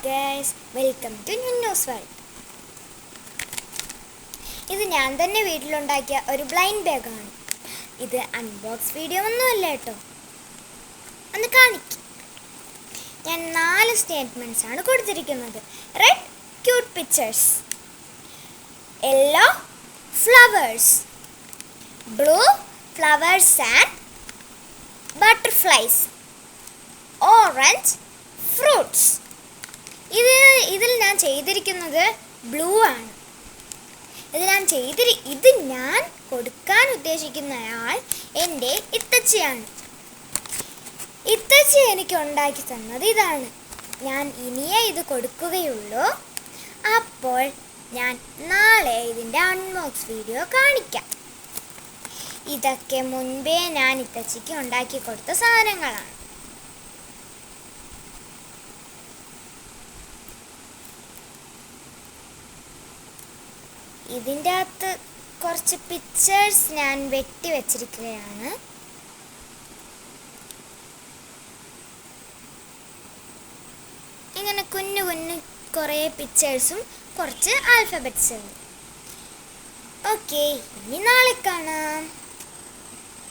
Guys, welcome to നിന്നോസ് world. ഇത് ഞാൻ തന്നെ വീട്ടിലുണ്ടാക്കിയ ഒരു ബ്ലൈൻഡ് ബാഗാണ്. ഇത് അൺബോക്സ് വീഡിയോ ഒന്നുമല്ല കേട്ടോ. ഒന്ന് കാണിക്കും. ഞാൻ 4 സ്റ്റേറ്റ്മെൻറ്റ്സ് ആണ് കൊടുത്തിരിക്കുന്നത്. Red cute pictures, yellow flowers, blue flowers and butterflies, orange fruits. ഇതിൽ ഞാൻ ചെയ്തിരിക്കുന്നത് ബ്ലൂ ആണ്. ഇത് ഞാൻ കൊടുക്കാൻ ഉദ്ദേശിക്കുന്നയാൾ എൻ്റെ ഇത്തച്ചിയാണ്. ഇത്തച്ചി എനിക്ക് ഉണ്ടാക്കി തന്നത് ഇതാണ്. ഞാൻ ഇനിയേ ഇത് കൊടുക്കുകയുള്ളൂ. അപ്പോൾ ഞാൻ നാളെ ഇതിൻ്റെ അൺബോക്സ് വീഡിയോ കാണിക്കാം. ഇതൊക്കെ മുൻപേ ഞാൻ ഇത്തച്ചിക്ക് ഉണ്ടാക്കി കൊടുത്ത സാധനങ്ങളാണ്. ഇതിൻ്റെ അകത്ത് കുറച്ച് പിക്ചേഴ്സ് ഞാൻ വെട്ടി വെച്ചിരിക്കുകയാണ്. ഇങ്ങനെ കുഞ്ഞു കുഞ്ഞു കുറേ പിക്ചേഴ്സും കുറച്ച് ആൽഫബറ്റ്സും. ഓക്കെ, ഇനി നാളെ കാണാം.